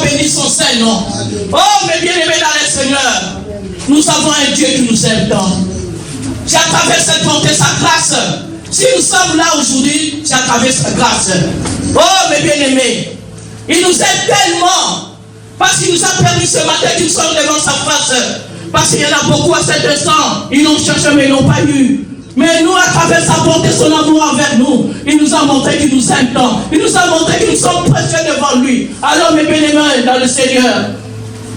béni son Saint-Nom. Oh, mes bien-aimés dans le Seigneur, nous avons un Dieu qui nous aime tant. C'est à travers cette bonté, sa grâce. Si nous sommes là aujourd'hui, c'est à travers sa grâce. Oh, mes bien-aimés, il nous aime tellement. Parce qu'il nous a permis ce matin que nous sommes devant sa face. Parce qu'il y en a beaucoup à cet instant. Ils l'ont cherché mais ils n'ont pas eu. Mais nous, à travers sa bonté, son amour envers nous, il nous a montré qu'il nous aime tant. Il nous a montré que nous sommes précieux devant lui. Alors mes bien-aimés dans le Seigneur,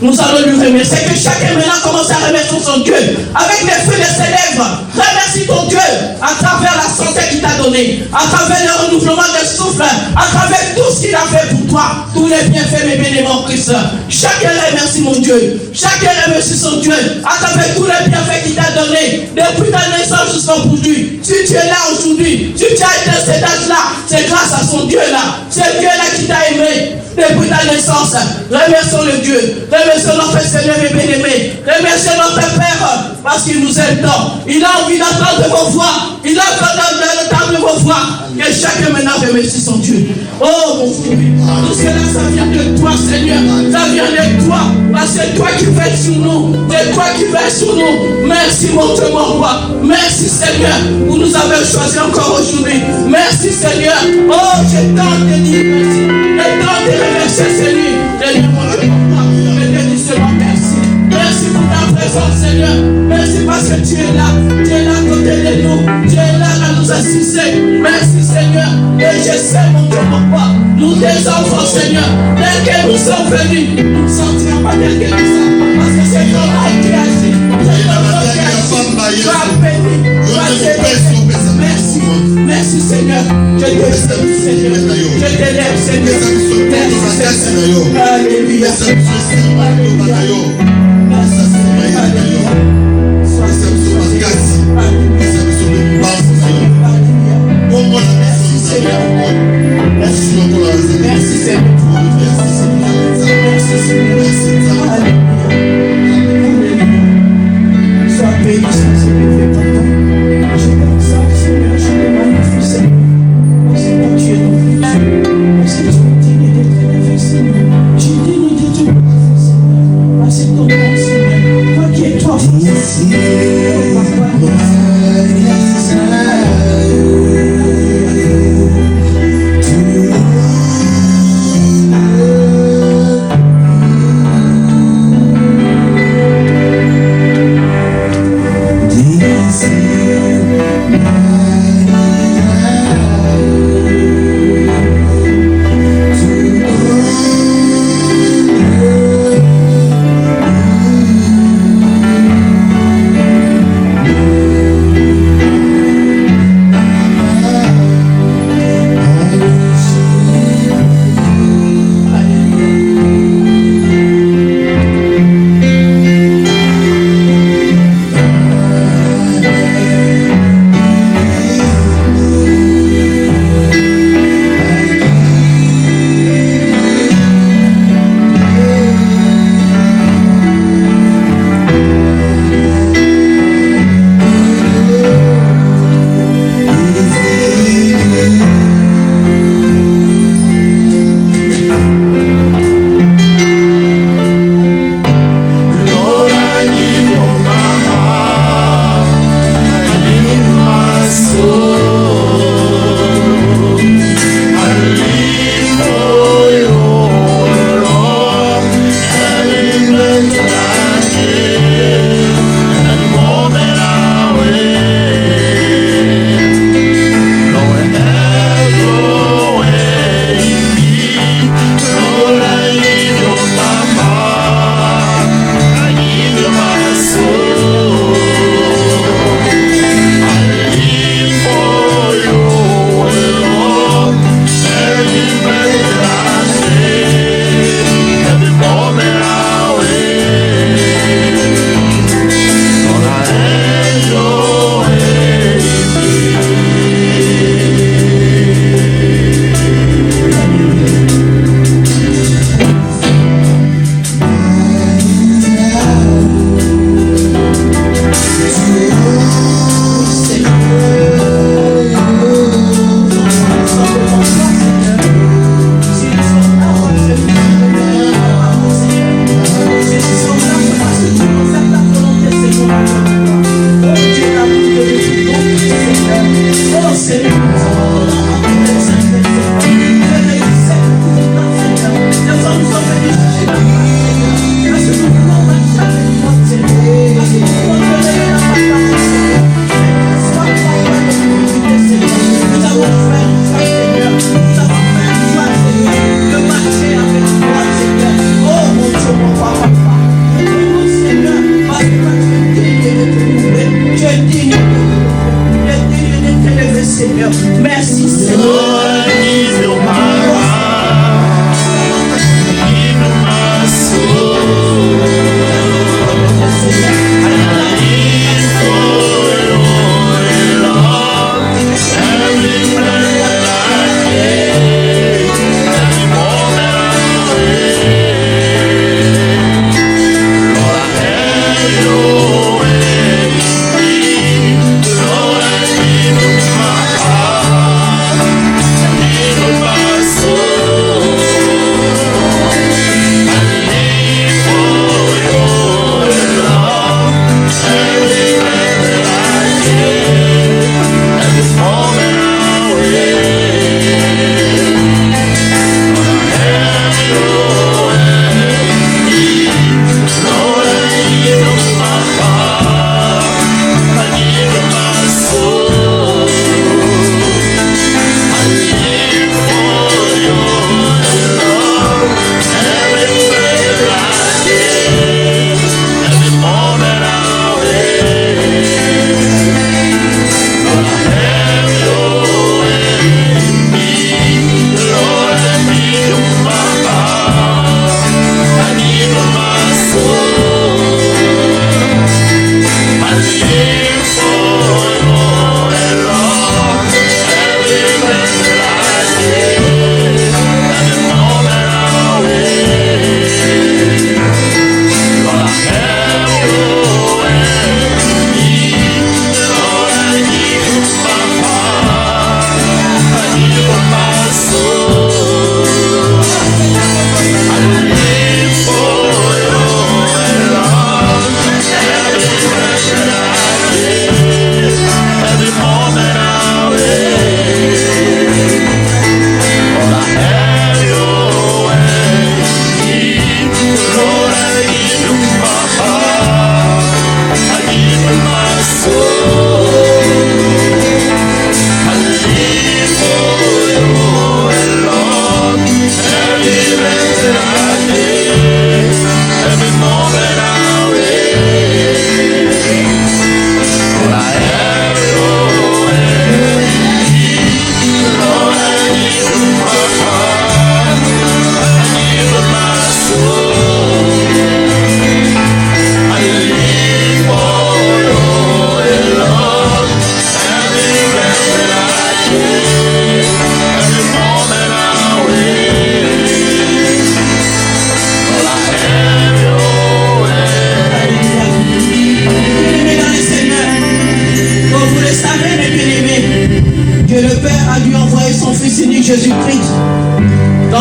nous allons lui remercier. Que chacun maintenant commence à remercier son Dieu. Avec les fruits de ses lèvres, remercie ton Dieu à travers la santé qu'il t'a donnée, à travers le renouvellement de souffle, à travers tout ce qu'il a fait pour toi, tous les bienfaits, mes bien-aimés en Christ. Chacun remercie mon Dieu. Chacun remercie son Dieu à travers tous les bienfaits qu'il t'a donnés, depuis ta naissance jusqu'à aujourd'hui. Si tu es là aujourd'hui, si tu as été cet âge-là, c'est grâce à son Dieu-là. C'est Dieu-là qui t'a aimé depuis ta naissance. Remercions le Dieu. Remercions notre Seigneur et bien-aimé. Remercions notre Père parce qu'il nous aime tant. Il a envie d'entendre vos voix. Il a envie d'entendre vos voix. Que chacun maintenant remercie son Dieu. Oh mon Dieu. Tout cela, ça vient de toi, Seigneur. Ça vient de toi. Parce que c'est toi qui veilles sur nous. C'est toi qui veilles sur nous. Merci mon Dieu, mon roi. Merci Seigneur. Vous nous avez choisi encore aujourd'hui. Merci Seigneur. Oh, j'ai tant de dire merci. J'ai tant de remercier Seigneur. Je dis mon Dieu, mon roi. Je te dis seulement merci. Merci pour ta présence, Seigneur. Merci parce que tu es là. Tu es là à côté de nous. Tu es là à nous assister. Merci, Seigneur. Et je sais, mon Dieu, mon roi, nous tes enfants, Seigneur, tel que nous sommes venus, nous ne sentirons pas tel que nous sommes. Parce que c'est ton nom qui agit. C'est ton nom qui agit. Tu as béni. Tu as béni. Merci. Merci, Seigneur. Je te salue, Seigneur. Je te lève, Seigneur. Merci, Seigneur. Alléluia. Alléluia.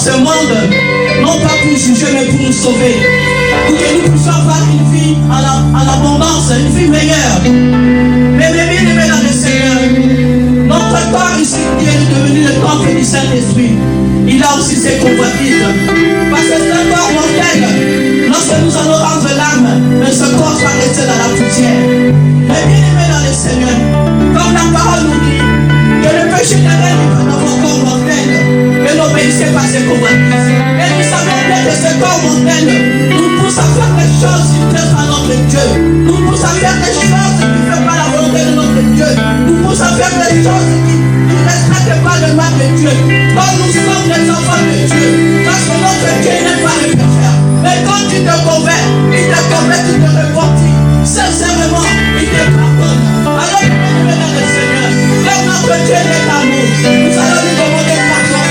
ce monde, non pas pour juger, mais pour nous sauver. Pour que nous puissions avoir une vie en abondance, une vie meilleure. Mais bien aimés dans le Seigneur, notre corps ici qui est devenu le temple du Saint-Esprit, il a aussi ses convoitises. Parce que c'est un corps mortel. Lorsque nous allons rendre l'âme, mais ce corps va rester dans la poussière. Mais bien aimés dans le Seigneur, comme la parole nous dit, que le péché n'arrête pas dans vos corps mortels, mais n'obéissez pas à ses convoitises. Et nous savons bien que ce corps mortel nous pousse à faire des choses qui plaisent à notre Dieu. Nous pousse à faire des choses qui ne font pas la volonté de notre Dieu. Nous pousse à faire des choses qui ne respectent pas le mal de Dieu. Quand nous sommes des enfants de Dieu, parce que notre Dieu n'est pas le pécheur. Mais quand tu te convaincs, il te convainc, tu te repentis. Sincèrement, il te pardonne. Alors, bien-aimés dans le Seigneur, comme notre Dieu est amour, nous allons lui demander pardon.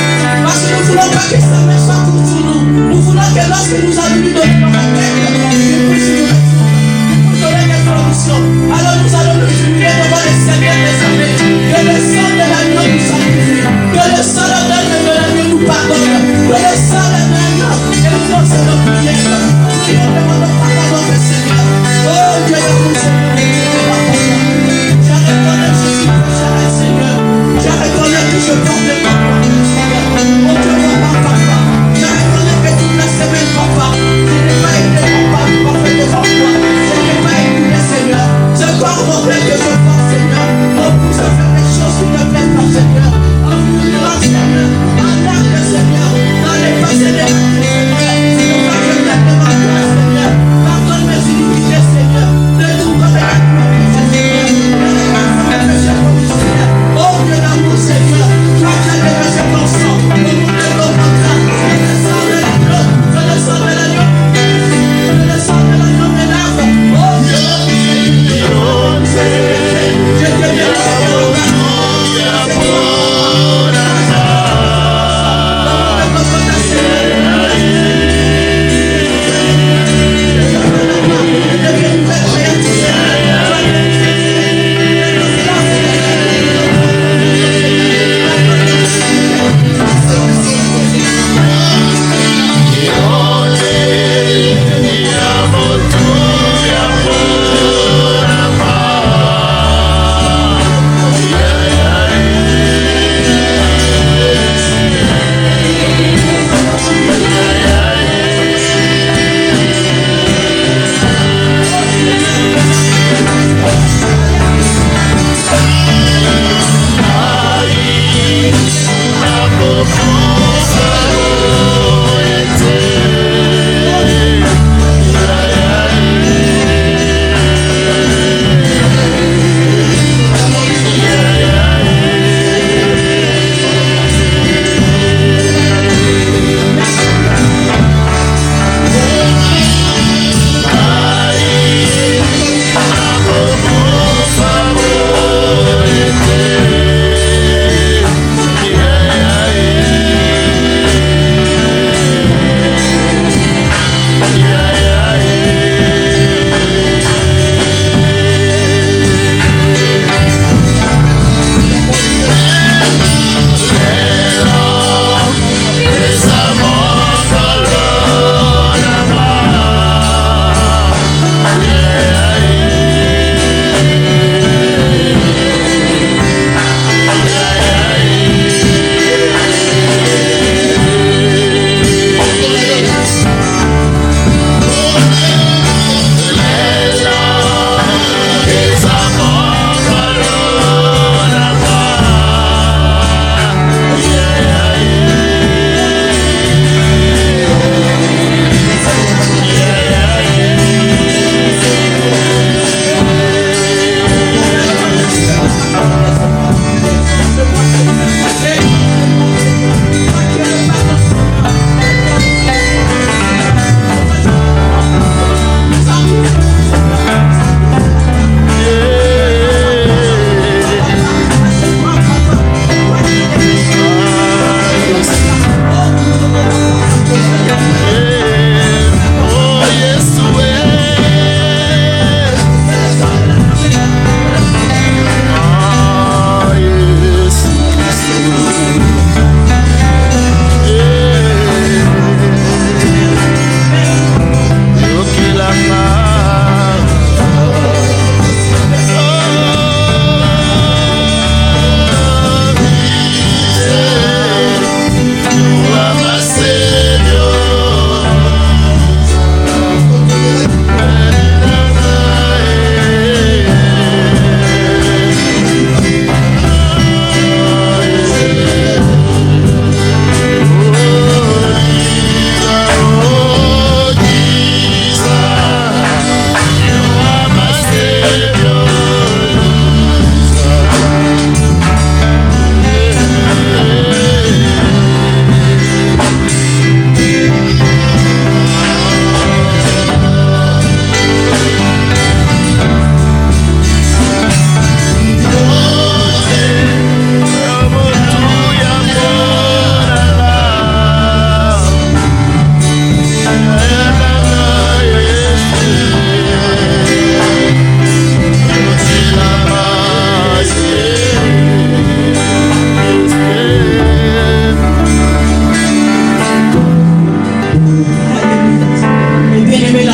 Parce que nous ne voulons pas que sa main soit contre nous. Nous voulons que lorsque nous allons lui donner notre tête, il puisse nous donner des solutions. Alors nous allons nous humilier devant le Seigneur des armées. Que le sang de l'agneau nous sanctifie. Que le sang de l'agneau nous pardonne. Que le sang de l'agneau exauce nos prières. Nous demandons pardon au Seigneur. Oh Dieu de nous, je reconnais que je suis pécheur, Seigneur. Je reconnais que je porte le papa, Seigneur. Oh Dieu, papa. Je reconnais que toute la semaine, papa, je n'ai pas été papa parfait devant toi. Je n'ai pas écouté, Seigneur. Ce corps mortel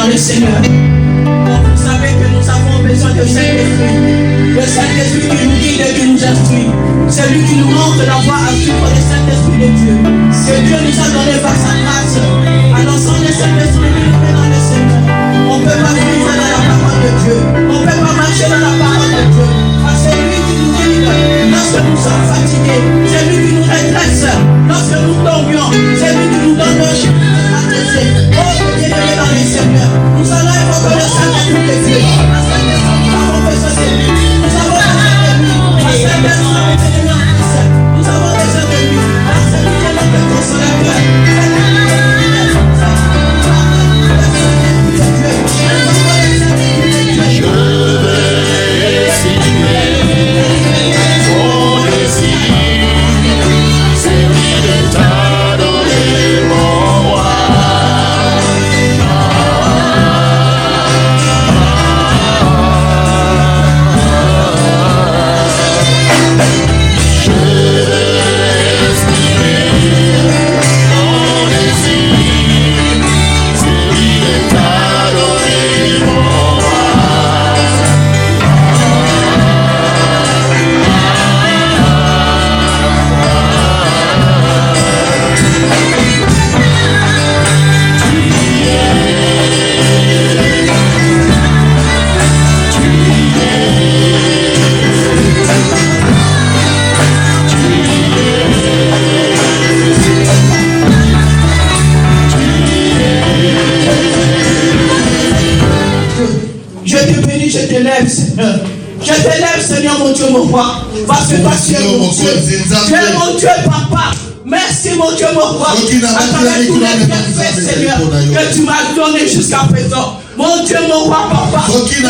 dans le Seigneur. Donc vous savez que nous avons besoin de Saint-Esprit. Le Saint-Esprit qui nous guide et qui nous instruit. C'est lui qui nous montre la voie à suivre le Saint-Esprit de Dieu. Que Dieu nous a donné par sa grâce. Alors sans le Saint-Esprit qui nous met dans le Seigneur, on ne peut pas vivre dans la parole de Dieu. On ne peut pas marcher dans la parole de Dieu. Parce que c'est lui qui nous guide lorsque nous sommes fatigués. C'est lui qui nous redresse lorsque nous tombions. C'est lui qui nous donne le chemin à adresser. Oh, bien-aimé dans les Seigneurs, nous allons évoquer le Saint-Esprit de Dieu. Parce que nous avons besoin de lui. Nous avons besoin de lui. Parce que nous avons besoin de lui. Parce que lui est notre consolateur. Seigneur. Je t'élève, Seigneur, mon Dieu, mon roi. Parce que toi, tu es mon Dieu. Tu es mon Dieu, papa. Merci, mon Dieu, mon roi. À travers tous les bienfaits, Seigneur, que tu m'as donné jusqu'à présent. Mon Dieu, mon roi, papa. Ce que j'ai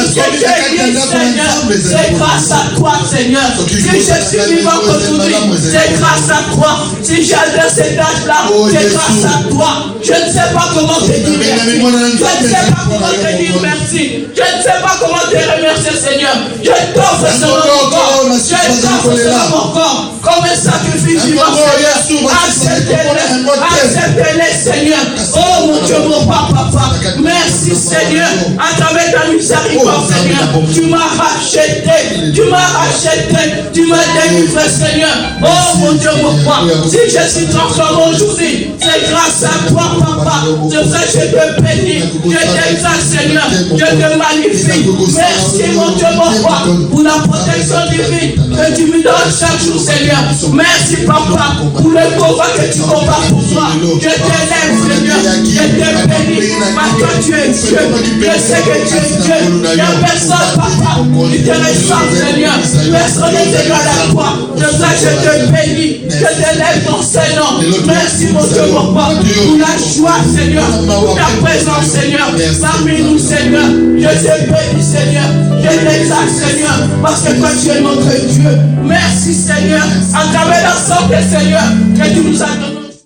dit, Seigneur, c'est grâce à toi, Seigneur. Si je suis vivant aujourd'hui, c'est grâce à toi. Si j'ai atteint cet âge-là, c'est grâce à toi. Je ne sais pas comment te dire merci. Je ne sais pas comment te dire merci. Je ne sais pas comment te remercier, Seigneur. Je t'offre selon mon corps. Je t'offre selon mon corps. Comme un sacrifice vivant, Seigneur. Acceptez-le. Acceptez-le, Seigneur. Oh, mon Dieu, mon roi, papa. Merci, Seigneur. À travers ta miséricorde, Seigneur, tu m'as racheté, tu m'as racheté, tu m'as délivré, Seigneur. Oh mon Dieu, mon roi, si je suis transformé aujourd'hui, c'est grâce à toi, papa. C'est pour ça que je te bénis, je t'exalte, Seigneur, je te magnifie. Merci, mon Dieu, mon roi, pour la protection divine que tu me donnes chaque jour, Seigneur. Merci, papa, pour le combat que tu combats pour moi. Je t'élève, Seigneur, je te bénis, parce que tu es Dieu. Je sais que tu es Dieu. Il n'y a personne, papa, qui te ressemble, Seigneur. Personne n'est égal à toi. De ça, je te bénis. Je t'élève ton Seigneur. Merci, mon Dieu, mon roi, pour la joie, Seigneur, pour ta présence, Seigneur, parmi nous, Seigneur. Je te bénis, Seigneur. Je t'exalte, Seigneur, parce que toi, tu es notre Dieu. Merci, Seigneur, à travers la sorte, Seigneur, que tu nous as donné.